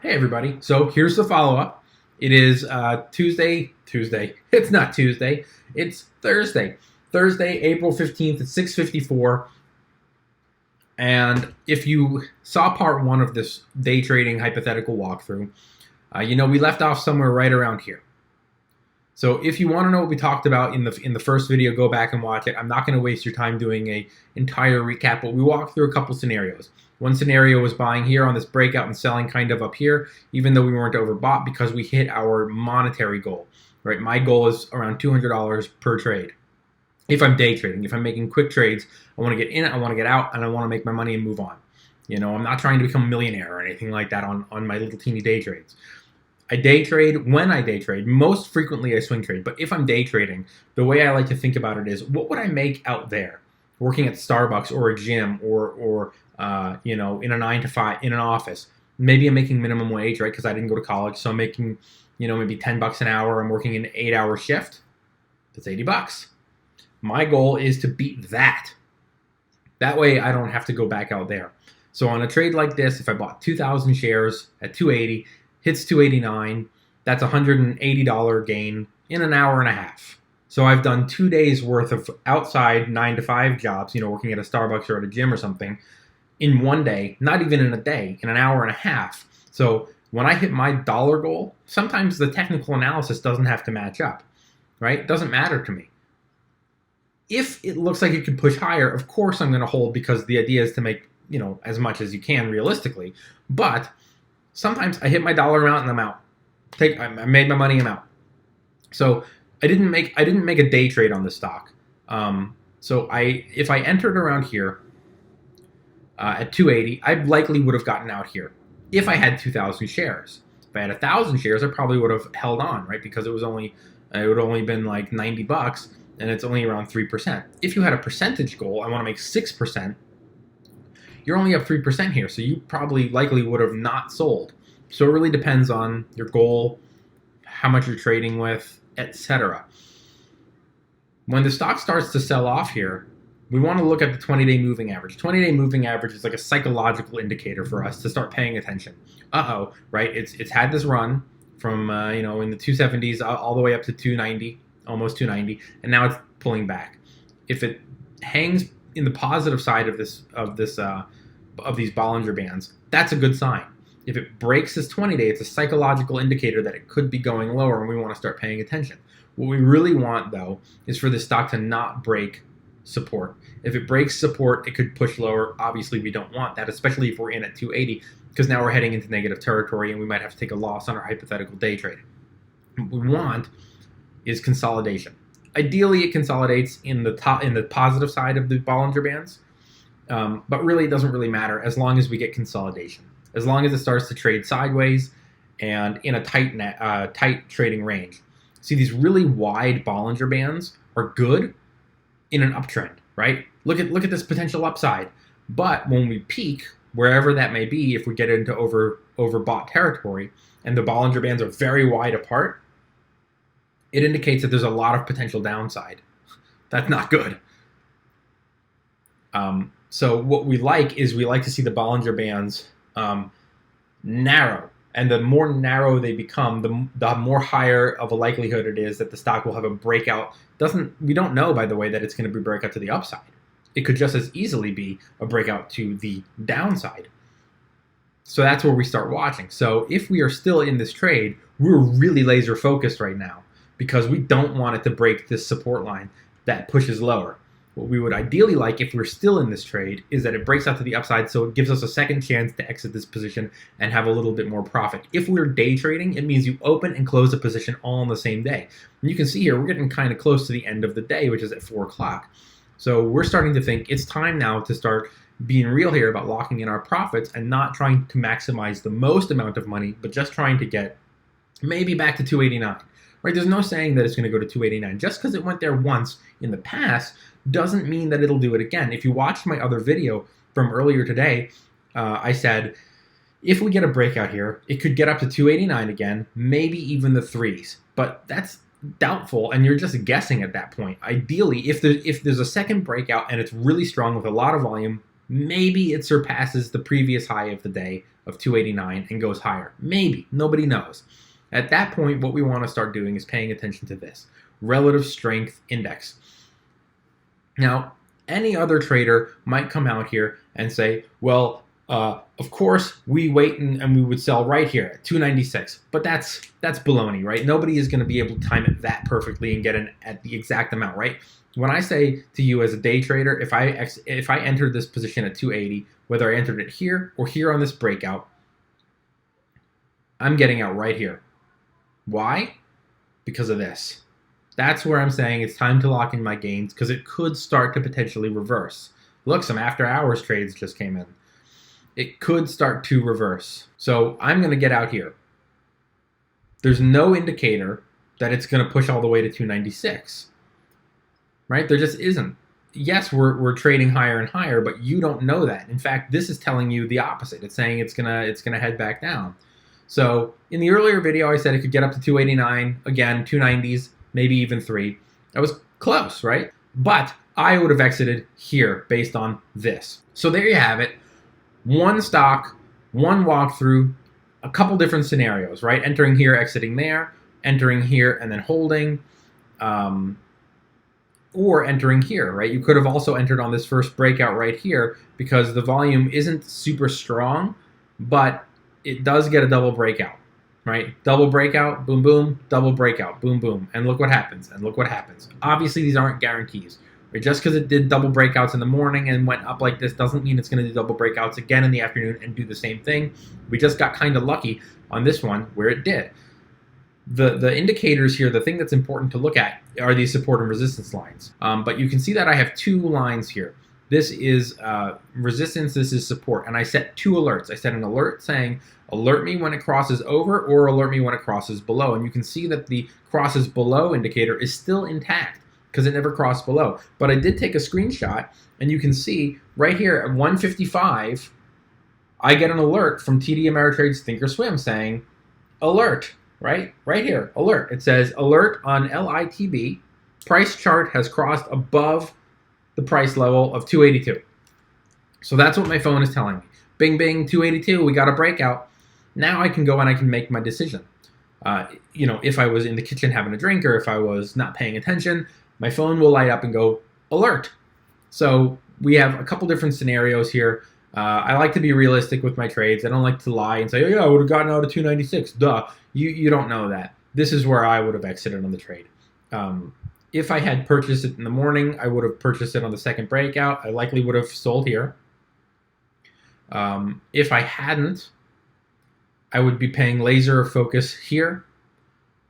Hey everybody, so here's the follow-up. It is Tuesday. It's not Tuesday, it's Thursday. Thursday, April 15th at 6:54. And if you saw part one of this day trading hypothetical walkthrough, we left off somewhere right around here. So if you want to know what we talked about in the first video, go back and watch it. I'm not going to waste your time doing an entire recap, but we walked through a couple scenarios. One scenario was buying here on this breakout and selling kind of up here, even though we weren't overbought because we hit our monetary goal. Right? My goal is around $200 per trade. If I'm day trading, if I'm making quick trades, I want to get in, I want to get out, and I want to make my money and move on. I'm not trying to become a millionaire or anything like that on my little teeny day trades. I day trade. When I day trade, most frequently I swing trade. But if I'm day trading, the way I like to think about it is, what would I make out there, working at Starbucks or a gym or in a 9 to 5 in an office? Maybe I'm making minimum wage, right? Because I didn't go to college, so I'm making maybe $10 an hour. I'm working an 8-hour shift. That's $80. My goal is to beat that. That way I don't have to go back out there. So on a trade like this, if I bought 2,000 shares at 280. Hits 289, that's $180 gain in an hour and a half. So I've done 2 days worth of outside 9 to 5 jobs, working at a Starbucks or at a gym or something, in one day, not even in a day, in an hour and a half. So when I hit my dollar goal, sometimes the technical analysis doesn't have to match up, right? It doesn't matter to me. If it looks like it could push higher, of course I'm going to hold because the idea is to make, as much as you can realistically. But sometimes I hit my dollar amount and I'm out. I made my money, I'm out. So I didn't make a day trade on this stock. If I entered around here at 280, I likely would have gotten out here if I had 2,000 shares. If I had 1,000 shares, I probably would have held on, right? Because it would only been like $90, and it's only around 3%. If you had a percentage goal, I want to make 6%. You're only up 3% here, so you likely would have not sold. So it really depends on your goal, how much you're trading with, etc. When the stock starts to sell off here, we want to look at the 20-day moving average. 20-day moving average is like a psychological indicator for us to start paying attention. Right? It's had this run from in the 270s all the way up to 290, almost 290, and now it's pulling back. If it hangs in the positive side of these Bollinger Bands, that's a good sign. If it breaks this 20-day, it's a psychological indicator that it could be going lower and we want to start paying attention. What we really want, though, is for the stock to not break support. If it breaks support, it could push lower. Obviously, we don't want that, especially if we're in at 280, because now we're heading into negative territory and we might have to take a loss on our hypothetical day trade. What we want is consolidation. Ideally, it consolidates in the positive side of the Bollinger Bands, but really it doesn't really matter as long as we get consolidation. As long as it starts to trade sideways and in a tight trading range. See, these really wide Bollinger Bands are good in an uptrend, right? Look at this potential upside. But when we peak, wherever that may be, if we get into overbought territory and the Bollinger Bands are very wide apart, it indicates that there's a lot of potential downside. That's not good. So what we like to see the Bollinger Bands narrow. And the more narrow they become, the more higher of a likelihood it is that the stock will have a breakout. We don't know, by the way, that it's going to be a breakout to the upside. It could just as easily be a breakout to the downside. So that's where we start watching. So if we are still in this trade, we're really laser focused right now, because we don't want it to break this support line that pushes lower. What we would ideally like, if we're still in this trade, is that it breaks out to the upside, so it gives us a second chance to exit this position and have a little bit more profit. If we're day trading, it means you open and close a position all on the same day. And you can see here, we're getting kind of close to the end of the day, which is at 4 o'clock. So we're starting to think it's time now to start being real here about locking in our profits and not trying to maximize the most amount of money, but just trying to get maybe back to 289. Right? There's no saying that it's going to go to 289. Just because it went there once in the past doesn't mean that it'll do it again. If you watched my other video from earlier today, I said, if we get a breakout here, it could get up to 289 again, maybe even the 3s. But that's doubtful, and you're just guessing at that point. Ideally, if there's a second breakout and it's really strong with a lot of volume, maybe it surpasses the previous high of the day of 289 and goes higher. Maybe. Nobody knows. At that point, what we want to start doing is paying attention to this relative strength index. Now, any other trader might come out here and say, well, of course, we wait and we would sell right here at 296. But that's baloney, right? Nobody is going to be able to time it that perfectly and get in at the exact amount, right? When I say to you as a day trader, if I entered this position at 280, whether I entered it here or here on this breakout, I'm getting out right here. Why? Because of this. That's where I'm saying it's time to lock in my gains because it could start to potentially reverse. Look, some after hours trades just came in. It could start to reverse. So I'm going to get out here. There's no indicator that it's going to push all the way to 296. Right? There just isn't. Yes, we're trading higher and higher, but you don't know that. In fact, this is telling you the opposite. It's saying it's gonna head back down. So in the earlier video, I said it could get up to 289, again, 290s, maybe even 3. That was close, right? But I would have exited here based on this. So there you have it. One stock, one walkthrough, a couple different scenarios, right? Entering here, exiting there, entering here, and then holding. Or entering here, right? You could have also entered on this first breakout right here because the volume isn't super strong, but it does get a double breakout, right? Double breakout, boom, boom, double breakout, boom, boom. And look what happens, and look what happens. Obviously, these aren't guarantees. Right? Just because it did double breakouts in the morning and went up like this doesn't mean it's going to do double breakouts again in the afternoon and do the same thing. We just got kind of lucky on this one where it did. The indicators here, the thing that's important to look at are these support and resistance lines. But you can see that I have 2 lines here. This is resistance, this is support. And I set 2 alerts. I set an alert saying, alert me when it crosses over or alert me when it crosses below. And you can see that the crosses below indicator is still intact because it never crossed below. But I did take a screenshot and you can see right here at 155, I get an alert from TD Ameritrade's Thinkorswim saying, alert. Right here, alert. It says, alert on LITB, price chart has crossed above the price level of 282. So that's what my phone is telling me. Bing, bing, 282, we got a breakout. Now I can go and I can make my decision. If I was in the kitchen having a drink or if I was not paying attention, my phone will light up and go, alert. So we have a couple different scenarios here. I like to be realistic with my trades. I don't like to lie and say, oh yeah, I would have gotten out of 296. Duh. You don't know that. This is where I would have exited on the trade. If I had purchased it in the morning, I would have purchased it on the second breakout. I likely would have sold here. If I hadn't, I would be paying laser focus here.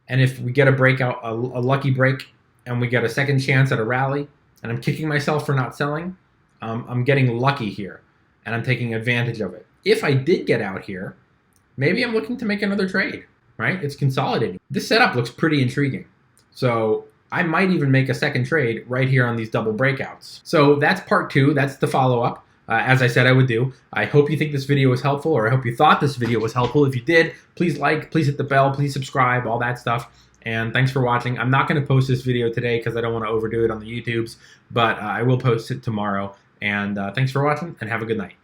And if we get a breakout, a lucky break, and we get a second chance at a rally, and I'm kicking myself for not selling, I'm getting lucky here. And I'm taking advantage of it. If I did get out here, maybe I'm looking to make another trade, right? It's consolidating. This setup looks pretty intriguing. So I might even make a second trade right here on these double breakouts. So that's part 2. That's the follow-up, as I said I would do. I hope you think this video was helpful, or I hope you thought this video was helpful. If you did, please like, please hit the bell, please subscribe, all that stuff. And thanks for watching. I'm not going to post this video today because I don't want to overdo it on the YouTubes, but I will post it tomorrow. And thanks for watching, and have a good night.